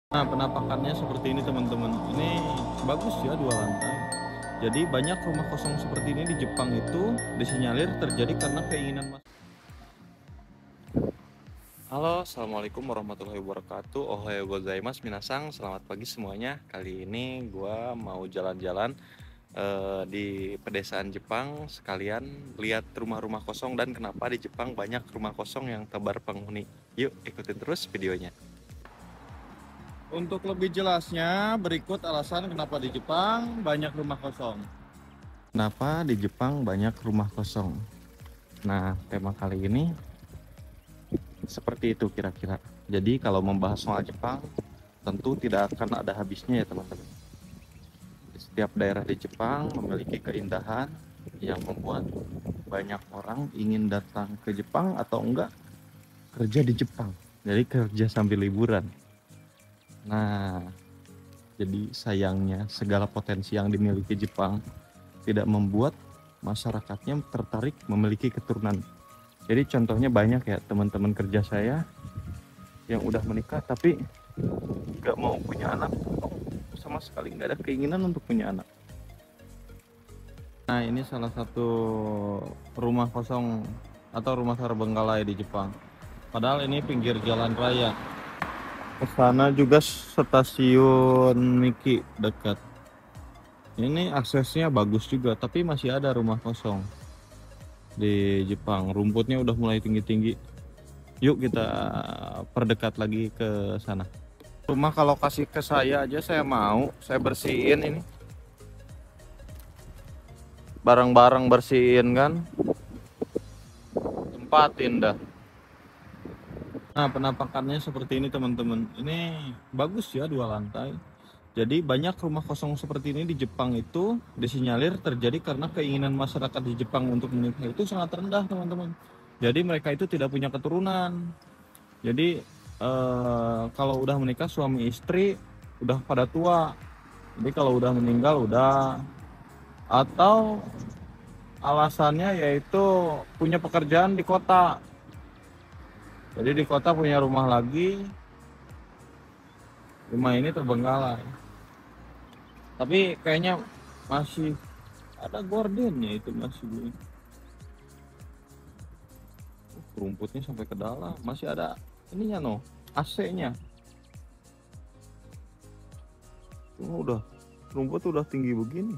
Nah, penampakannya seperti ini teman-teman. Ini bagus ya, 2 lantai. Jadi banyak rumah kosong seperti ini di Jepang itu disinyalir terjadi karena keinginan Halo, assalamualaikum warahmatullahi wabarakatuh. Ohayo gozaimasu minasang. Selamat pagi semuanya. Kali ini gua mau jalan-jalan di pedesaan Jepang, sekalian lihat rumah-rumah kosong dan kenapa di Jepang banyak rumah kosong yang tebar penghuni. Yuk ikutin terus videonya. Untuk lebih jelasnya, berikut alasan kenapa di Jepang banyak rumah kosong. Kenapa di Jepang banyak rumah kosong? Nah, tema kali ini seperti itu kira-kira. Jadi kalau membahas soal Jepang, tentu tidak akan ada habisnya ya teman-teman. Setiap daerah di Jepang memiliki keindahan yang membuat banyak orang ingin datang ke Jepang atau enggak kerja di Jepang. Jadi kerja sambil liburan. Nah, jadi sayangnya segala potensi yang dimiliki Jepang tidak membuat masyarakatnya tertarik memiliki keturunan. Jadi contohnya banyak ya teman-teman kerja saya yang udah menikah tapi nggak mau punya anak, sama sekali nggak ada keinginan untuk punya anak. Nah, ini salah satu rumah kosong atau rumah terbengkalai di Jepang. Padahal ini pinggir jalan raya. Kesana juga stasiun Miki dekat. Ini aksesnya bagus juga, tapi masih ada rumah kosong di Jepang. Rumputnya udah mulai tinggi-tinggi. Yuk kita perdekat lagi ke sana. Rumah kalau kasih ke saya aja saya mau, saya bersihin ini. Barang-barang bersihin kan, tempatin dah. Nah, penampakannya seperti ini teman-teman. Ini bagus ya, 2 lantai. Jadi banyak rumah kosong seperti ini di Jepang itu disinyalir terjadi karena keinginan masyarakat di Jepang untuk menikah itu sangat rendah teman-teman. Jadi mereka itu tidak punya keturunan. Jadi kalau udah menikah suami istri udah pada tua. Jadi kalau udah meninggal udah, atau alasannya yaitu punya pekerjaan di kota. Jadi di kota punya rumah lagi, rumah ini terbengkalai. Tapi kayaknya masih ada gordennya, itu masih rumputnya sampai ke dalam, masih ada ininya no, AC-nya. Udah rumput udah tinggi begini,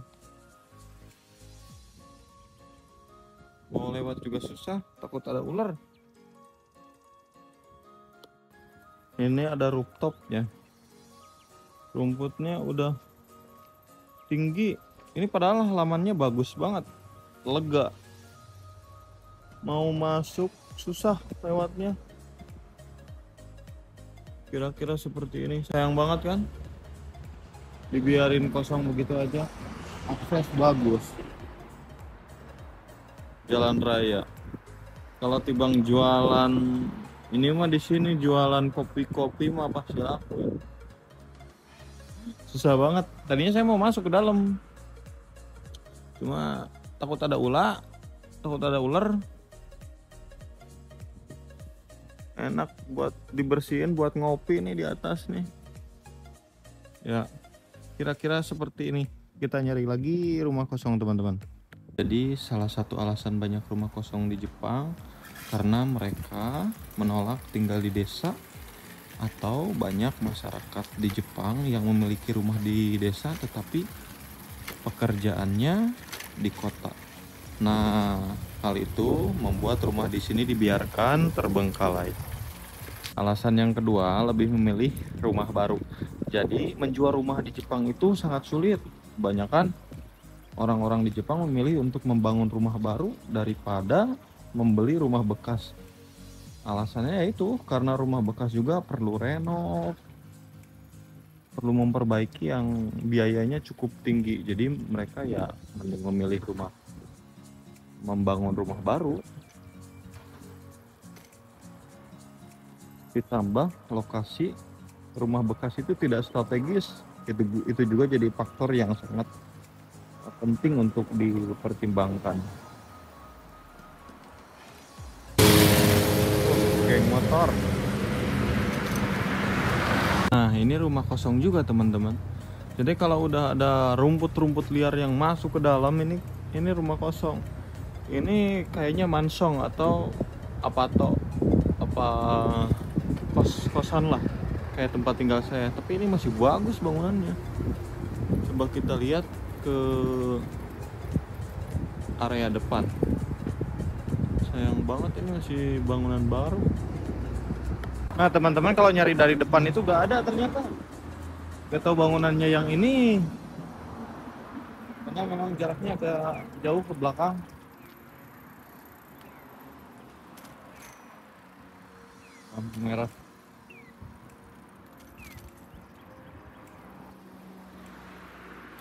mau lewat juga susah, takut ada ular. Ini ada rooftopnya, rumputnya udah tinggi. Ini padahal halamannya bagus banget, lega. Mau masuk susah lewatnya. Kira-kira seperti ini. Sayang banget kan dibiarin kosong begitu aja. Akses bagus, jalan raya. Kalau tibang jualan ini mah, di sini jualan kopi-kopi mah pasti laku. Susah banget. Tadinya saya mau masuk ke dalam, cuma takut ada ular. Enak buat dibersihin, buat ngopi nih di atas nih. Ya, kira-kira seperti ini. Kita nyari lagi rumah kosong teman-teman. Jadi salah satu alasan banyak rumah kosong di Jepang karena mereka menolak tinggal di desa, atau banyak masyarakat di Jepang yang memiliki rumah di desa tetapi pekerjaannya di kota. Nah, hal itu membuat rumah di sini dibiarkan terbengkalai. Alasan yang kedua, lebih memilih rumah baru. Jadi menjual rumah di Jepang itu sangat sulit. Kebanyakan orang-orang di Jepang memilih untuk membangun rumah baru daripada membeli rumah bekas. Alasannya yaitu karena rumah bekas juga perlu renov, perlu memperbaiki yang biayanya cukup tinggi. Jadi mereka ya mending memilih membangun rumah baru. Ditambah lokasi rumah bekas itu tidak strategis. Itu juga jadi faktor yang sangat penting untuk dipertimbangkan. Geng motor. Nah, ini rumah kosong juga teman-teman. Jadi kalau udah ada rumput-rumput liar yang masuk ke dalam, ini rumah kosong. Ini kayaknya mansong atau apa kos-kosan lah, kayak tempat tinggal saya. Tapi ini masih bagus bangunannya. Coba kita lihat ke area depan. Sayang banget ini masih bangunan baru. Nah teman-teman, kalau nyari dari depan itu gak ada ternyata. Gak tahu bangunannya yang ini, karena memang jaraknya agak jauh ke belakang. Lampu merah.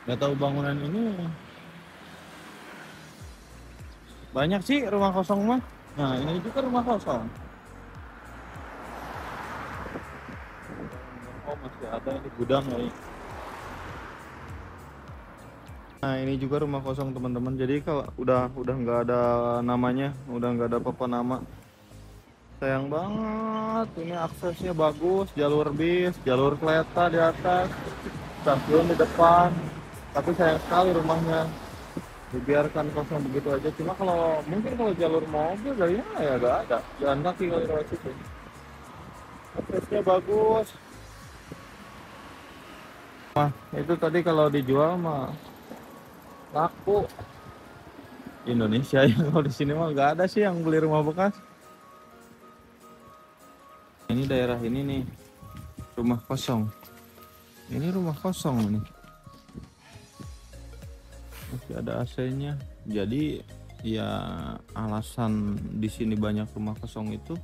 Gak tahu bangunan ini. Banyak sih rumah kosong mah. Nah ini juga rumah kosong. Oh masih ada di gudang nih. Nah ini juga rumah kosong teman-teman. Jadi kalau udah nggak ada namanya, udah nggak ada apa-apa nama. Sayang banget. Ini aksesnya bagus, jalur bis, jalur kereta di atas, stasiun di depan. Tapi sayang sekali rumahnya dibiarkan kosong begitu aja. Cuma kalau mungkin kalau jalur mobil kayaknya ya nggak ada. Jalan kaki kalau lewat situ. Aksesnya bagus. Nah, itu tadi kalau dijual mah laku. Indonesia ya, kalau di sini mah nggak ada sih yang beli rumah bekas. Ini daerah ini nih, rumah kosong. Ini rumah kosong nih. Masih ada AC-nya. Jadi ya alasan di sini banyak rumah kosong itu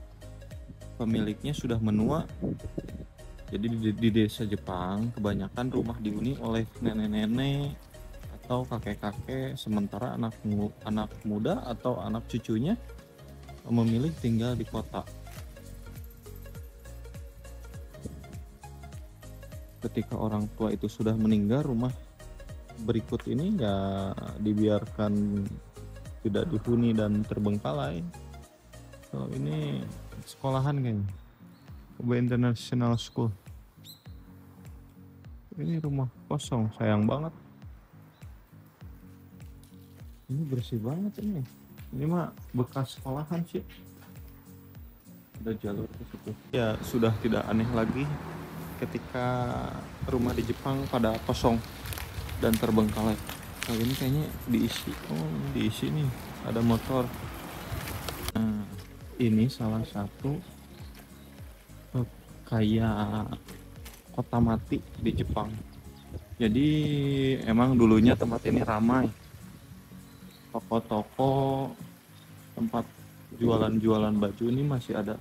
pemiliknya sudah menua. Jadi di desa Jepang kebanyakan rumah dihuni oleh nenek-nenek atau kakek-kakek, sementara anak muda atau anak cucunya memilih tinggal di kota. Ketika orang tua itu sudah meninggal, rumah berikut ini ya dibiarkan tidak dihuni dan terbengkalai. So, ini sekolahan kayaknya, Kobe International School. Ini rumah kosong, sayang banget. Ini bersih banget ini. Ini mah bekas sekolahan sih. Ada jalur ke situ. Ya sudah tidak aneh lagi ketika rumah di Jepang pada kosong dan terbengkalai. Nah ini kayaknya diisi. Oh diisi nih, ada motor. Nah ini salah satu kayak kota mati di Jepang. Jadi emang dulunya tempat ini ramai, toko-toko, tempat jualan-jualan baju ini masih ada.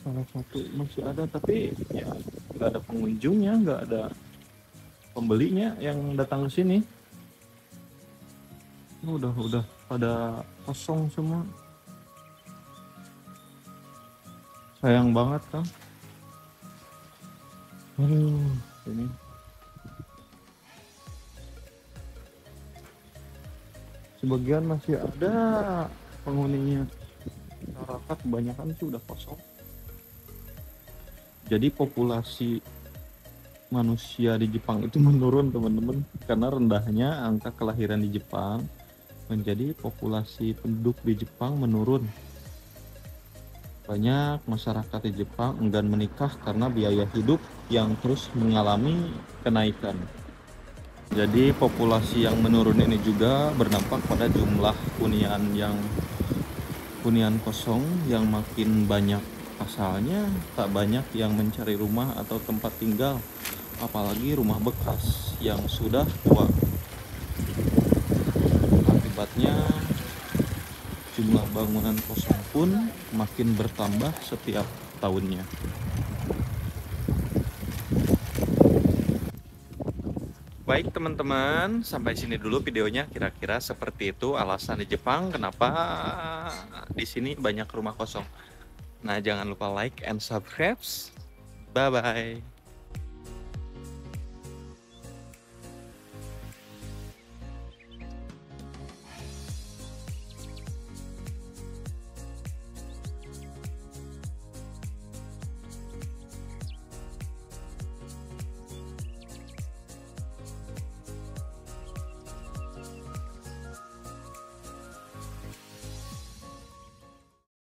Salah satu masih ada, tapi ya nggak ada pengunjungnya, nggak ada pembelinya yang datang ke sini. Udah pada kosong semua. Sayang banget kan. Ini sebagian masih ada penghuninya. Masyarakat kebanyakan sih udah kosong. Jadi populasi manusia di Jepang itu menurun teman-teman, karena rendahnya angka kelahiran di Jepang menjadi populasi penduduk di Jepang menurun. Banyak masyarakat di Jepang enggan menikah karena biaya hidup yang terus mengalami kenaikan. Jadi populasi yang menurun ini juga berdampak pada jumlah hunian kosong yang makin banyak. Pasalnya tak banyak yang mencari rumah atau tempat tinggal, apalagi rumah bekas yang sudah tua. Akibatnya jumlah bangunan kosong pun makin bertambah setiap tahunnya. Baik teman-teman, sampai sini dulu videonya. Kira-kira seperti itu alasan di Jepang kenapa di sini banyak rumah kosong. Nah, jangan lupa like and subscribe. Bye bye.